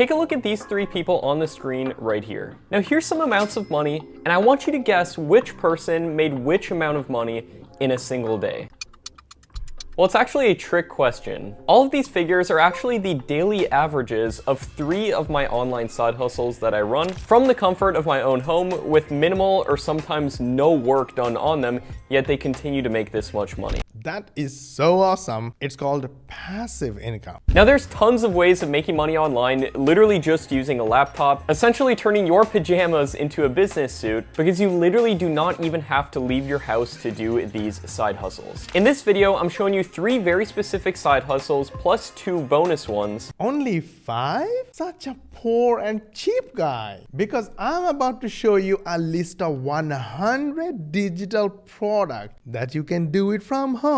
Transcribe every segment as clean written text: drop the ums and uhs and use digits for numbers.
Take a look at these three people on the screen right here. Now here's some amounts of money, and I want you to guess which person made which amount of money in a single day. Well, it's actually a trick question. All of these figures are actually the daily averages of 3 of my online side hustles that I run from the comfort of my own home with minimal or sometimes no work done on them, yet they continue to make this much money. That is so awesome. It's called passive income. Now there's tons of ways of making money online, literally just using a laptop, essentially turning your pajamas into a business suit, because you literally do not even have to leave your house to do these side hustles. In this video, I'm showing you 3 very specific side hustles plus 2 bonus ones. Only 5? Such a poor and cheap guy. Because I'm about to show you a list of 100 digital products that you can do it from home.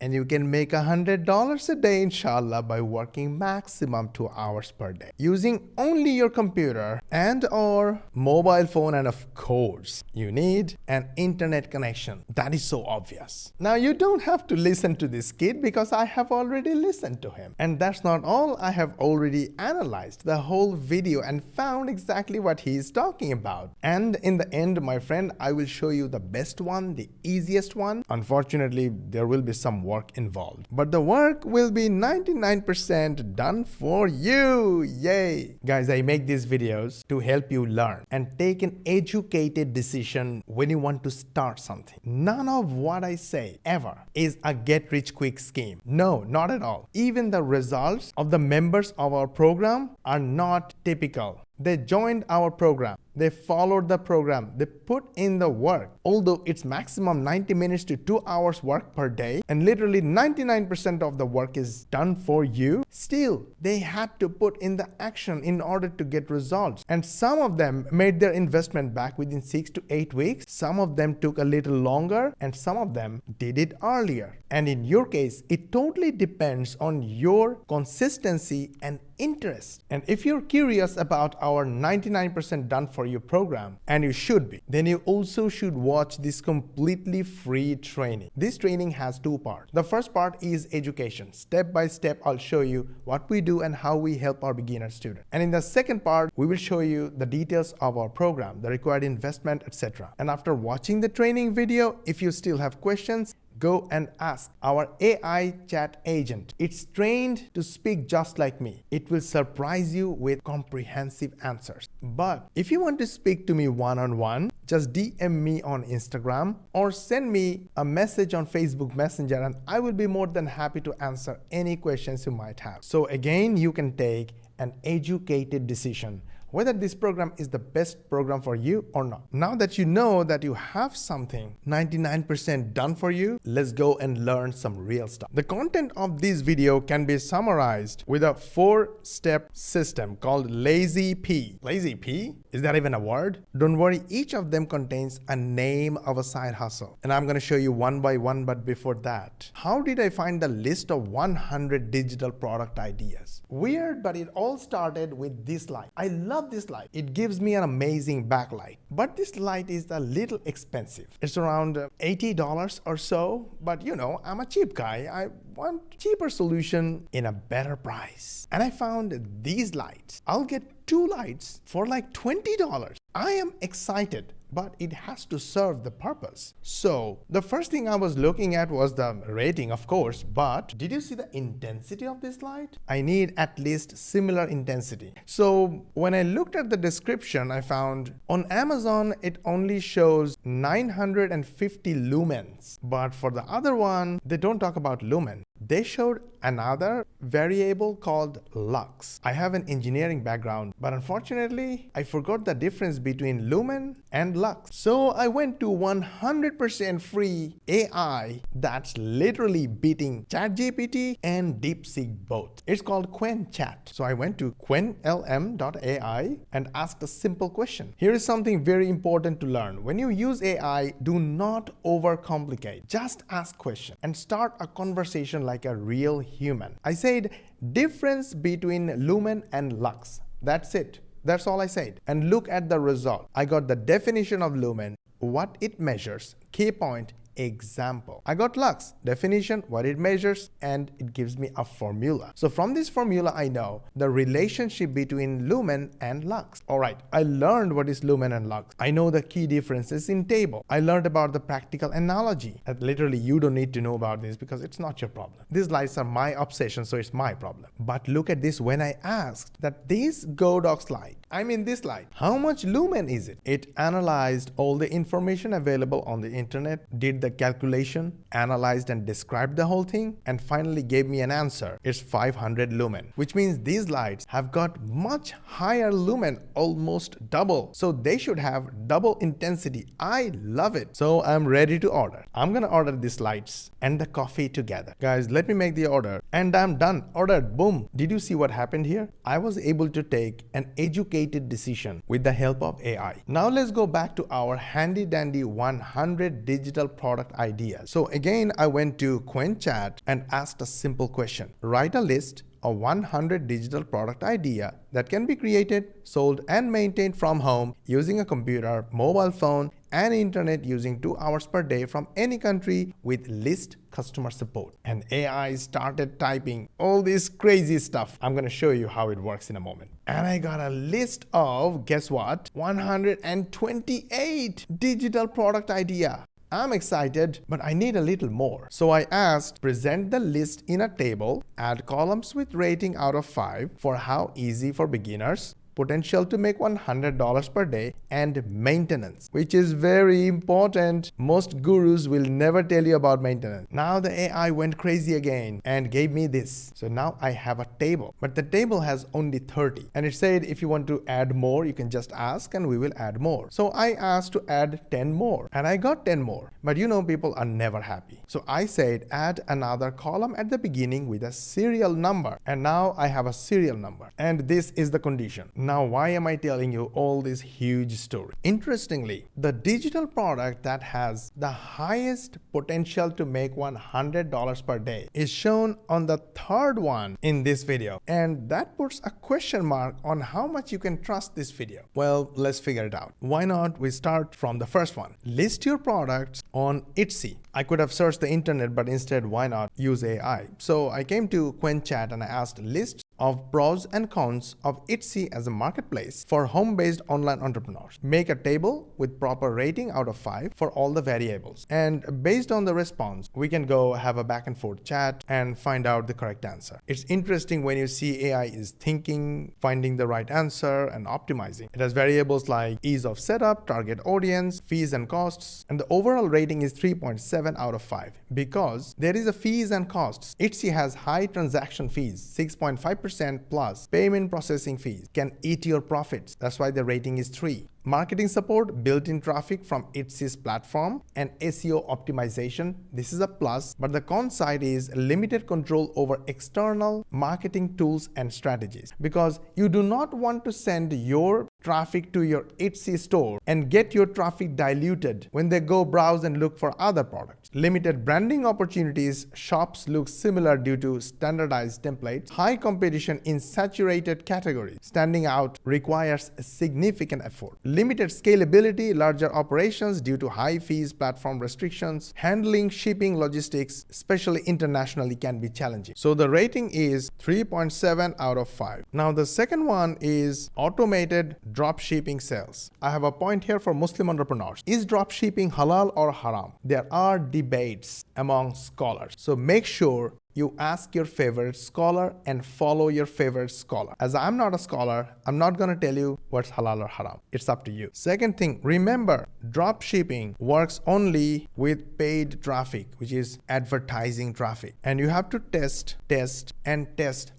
And you can make $100 a day, inshallah, by working maximum 2 hours per day using only your computer and or mobile phone, and of course you need an internet connection. That is so obvious. Now you don't have to listen to this kid because I have already listened to him. And that's not all. I have already analyzed the whole video and found exactly what he is talking about. And in the end, my friend, I will show you the best one, the easiest one. Unfortunately, there will be some work involved, but the work will be 99% done for you. Yay! Guys, I make these videos to help you learn and take an educated decision when you want to start something. None of what I say ever is a get-rich-quick scheme. No, not at all. Even the results of the members of our program are not typical. They joined our program. They followed the program. They put in the work. Although it's maximum 90 minutes to 2 hours work per day, and literally 99% of the work is done for you, still they had to put in the action in order to get results. And some of them made their investment back within 6 to 8 weeks. Some of them took a little longer, and some of them did it earlier. And in your case, it totally depends on your consistency and interest. And if you're curious about our 99% done for you program, and you should be, then you also should watch this completely free training. This training has 2 parts. The first part is education. Step by step, I'll show you what we do and how we help our beginner students. And in the second part, we will show you the details of our program, the required investment, etc. And after watching the training video, if you still have questions, go and ask our AI chat agent. It's trained to speak just like me. It will surprise you with comprehensive answers. But if you want to speak to me one-on-one, just DM me on Instagram or send me a message on Facebook Messenger, and I will be more than happy to answer any questions you might have. So again, you can take an educated decision whether this program is the best program for you or not. Now that you know that you have something 99% done for you, let's go and learn some real stuff. The content of this video can be summarized with a 4-step system called Lazy P. Lazy P? Is that even a word? Don't worry, each of them contains a name of a side hustle. And I'm gonna show you one by one, but before that, how did I find the list of 100 digital product ideas? Weird, but it all started with this light. I love this light. It gives me an amazing backlight, but this light is a little expensive. It's around $80 or so, but you know, I'm a cheap guy. I want cheaper solution in a better price. And I found these lights. I'll get 2 lights for like $20. I am excited, but it has to serve the purpose. So the first thing I was looking at was the rating, of course, but did you see the intensity of this light? I need at least similar intensity. So when I looked at the description, I found on Amazon, it only shows 950 lumens. But for the other one, they don't talk about lumen. They showed another variable called lux. I have an engineering background, but unfortunately, I forgot the difference between lumen and lux. So I went to 100% free AI that's literally beating ChatGPT and DeepSeek both. It's called Qwen Chat. So I went to qwenlm.ai and asked a simple question. Here is something very important to learn. When you use AI, do not overcomplicate. Just ask questions and start a conversation like a real human. I said difference between lumen and lux. That's it. That's all I said. And look at the result. I got the definition of lumen, what it measures, key point, example. I got lux, definition, what it measures, and it gives me a formula. So from this formula, I know the relationship between lumen and lux. All right, I learned what is lumen and lux. I know the key differences in table. I learned about the practical analogy. And literally, you don't need to know about this because it's not your problem. These lights are my obsession, so it's my problem. But look at this. When I asked that this Godox light, this light, how much lumen is it? It analyzed all the information available on the internet, did the calculation, analyzed and described the whole thing, and finally gave me an answer. It's 500 lumen, which means these lights have got much higher lumen, almost double. So they should have double intensity. I love it. So I'm ready to order. I'm gonna order these lights and the coffee together. Guys, let me make the order and I'm done. Ordered. Boom. Did you see what happened here? I was able to take an educated decision with the help of AI. Now let's go back to our handy dandy 100 digital product ideas. So again, I went to QuenChat and asked a simple question. Write a list of 100 digital product idea that can be created, sold, and maintained from home using a computer, mobile phone, and internet using 2 hours per day from any country with list customer support. And AI started typing all this crazy stuff. I'm gonna show you how it works in a moment. And I got a list of, guess what? 128 digital product idea. I'm excited, but I need a little more. So I asked, present the list in a table, add columns with rating out of 5 for how easy for beginners, potential to make $100 per day, and maintenance, which is very important. Most gurus will never tell you about maintenance. Now the AI went crazy again and gave me this. So now I have a table, but the table has only 30. And it said if you want to add more, you can just ask and we will add more. So I asked to add 10 more and I got 10 more. But you know, people are never happy. So I said add another column at the beginning with a serial number. And now I have a serial number. And this is the condition. Now, why am I telling you all this huge story? Interestingly, the digital product that has the highest potential to make $100 per day is shown on the third one in this video. And that puts a question mark on how much you can trust this video. Well, let's figure it out. Why not we start from the first one? List your products on Etsy. I could have searched the internet, but instead, why not use AI? So I came to QuenChat and I asked list of pros and cons of Etsy as a marketplace for home-based online entrepreneurs. Make a table with proper rating out of 5 for all the variables. And based on the response, we can go have a back and forth chat and find out the correct answer. It's interesting when you see AI is thinking, finding the right answer, and optimizing. It has variables like ease of setup, target audience, fees and costs, and the overall rating is 3.7 out of 5 because there is a fees and costs. Etsy has high transaction fees, 6.5% plus payment processing fees can eat your profits. That's why the rating is 3. Marketing support, built-in traffic from Etsy's platform, and SEO optimization. This is a plus, but the con side is limited control over external marketing tools and strategies because you do not want to send your traffic to your Etsy store and get your traffic diluted when they go browse and look for other products. Limited branding opportunities. Shops look similar due to standardized templates. High competition in saturated categories. Standing out requires a significant effort. Limited scalability, larger operations due to high fees, platform restrictions. Handling shipping logistics, especially internationally, can be challenging. So the rating is 3.7 out of 5. Now the second one is automated drop shipping sales. I have a point here for Muslim entrepreneurs. Is drop shipping halal or haram? There are debates among scholars. So make sure you ask your favorite scholar and follow your favorite scholar. As I'm not a scholar, I'm not gonna tell you what's halal or haram. It's up to you. Second thing, remember, drop shipping works only with paid traffic, which is advertising traffic. And you have to test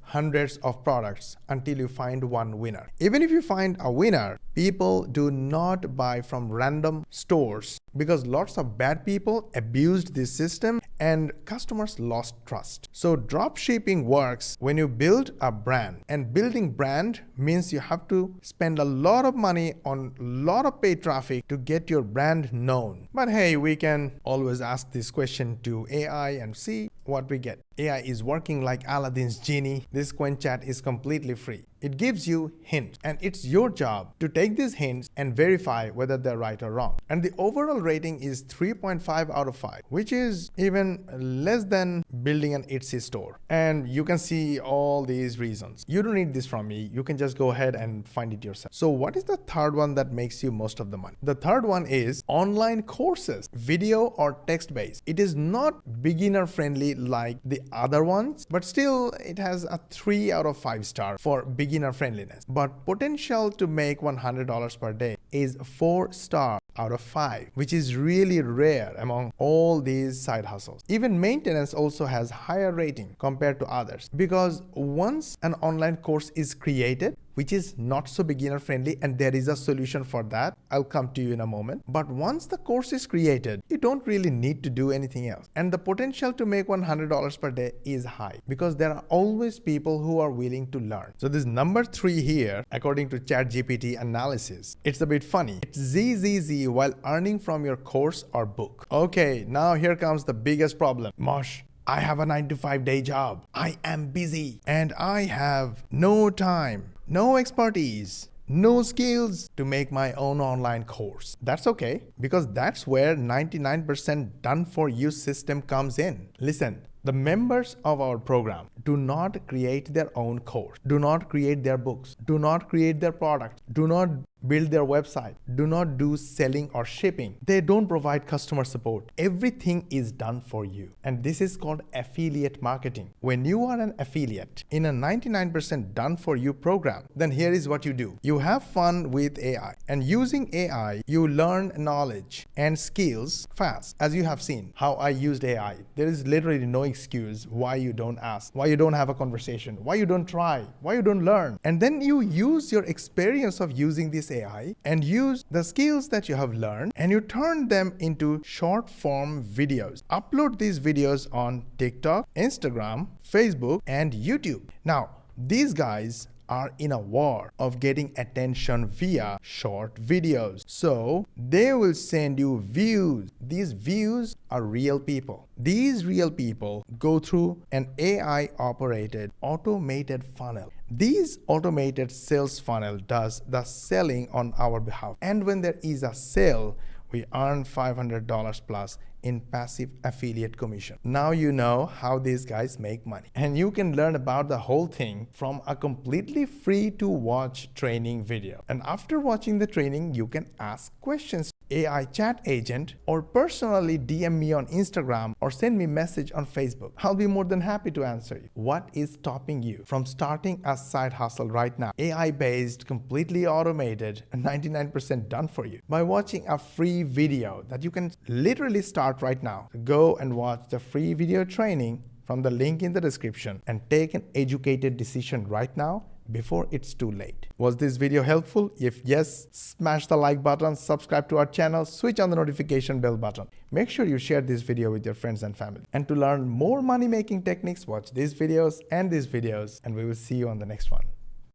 hundreds of products until you find one winner. Even if you find a winner, people do not buy from random stores because lots of bad people abused this system and customers lost trust. So drop shipping works when you build a brand, and building brand means you have to spend a lot of money on a lot of paid traffic to get your brand known. But hey, we can always ask this question to AI and see what we get. AI is working like Aladdin's genie. This QuenChat is completely free. It gives you hints, and it's your job to take these hints and verify whether they're right or wrong. And the overall rating is 3.5 out of 5, which is even less than building an Etsy store. And you can see all these reasons. You don't need this from me. You can just go ahead and find it yourself. So what is the third one that makes you most of the money? The third one is online courses, video or text-based. It is not beginner friendly like the other ones, but still it has a 3 out of 5 star for beginner friendliness. But potential to make $100 per day is 4 star out of 5, which is really rare among all these side hustles. Even maintenance also has higher rating compared to others, because once an online course is created, which is not so beginner friendly, and there is a solution for that. I'll come to you in a moment. But once the course is created, you don't really need to do anything else. And the potential to make $100 per day is high, because there are always people who are willing to learn. So this number 3 here, according to ChatGPT analysis, it's a bit funny. It's ZZZ while earning from your course or book. Okay, now here comes the biggest problem. Mosh, I have a 9-to-5 day job. I am busy and I have no time, no expertise, no skills to make my own online course. That's okay, because that's where 99% done for you system comes in. Listen, the members of our program do not create their own course, do not create their books, do not create their product, do not build their website, do not do selling or shipping. They don't provide customer support. Everything is done for you. And this is called affiliate marketing. When you are an affiliate in a 99% done for you program, then here is what you do. You have fun with AI, and using AI, you learn knowledge and skills fast. As you have seen how I used AI, there is literally no excuse why you don't ask, why you don't have a conversation, why you don't try, why you don't learn. And then you use your experience of using this AI and use the skills that you have learned, and you turn them into short form videos. Upload these videos on TikTok, Instagram, Facebook, and YouTube. Now, these guys are in a war of getting attention via short videos. So they will send you views. These views are real people. These real people go through an AI operated automated funnel. These automated sales funnel does the selling on our behalf. And when there is a sale, we earn $500 plus in passive affiliate commission. Now you know how these guys make money. And you can learn about the whole thing from a completely free to watch training video. And after watching the training, you can ask questions. AI chat agent, or personally DM me on Instagram or send me message on Facebook. I'll be more than happy to answer you. What is stopping you from starting a side hustle right now? AI based, completely automated, and 99% done for you by watching a free video that you can literally start right now. Go and watch the free video training from the link in the description and take an educated decision right now before it's too late. Was this video helpful? If yes, smash the like button, subscribe to our channel, switch on the notification bell button. Make sure you share this video with your friends and family. And to learn more money making techniques, watch these videos, and we will see you on the next one.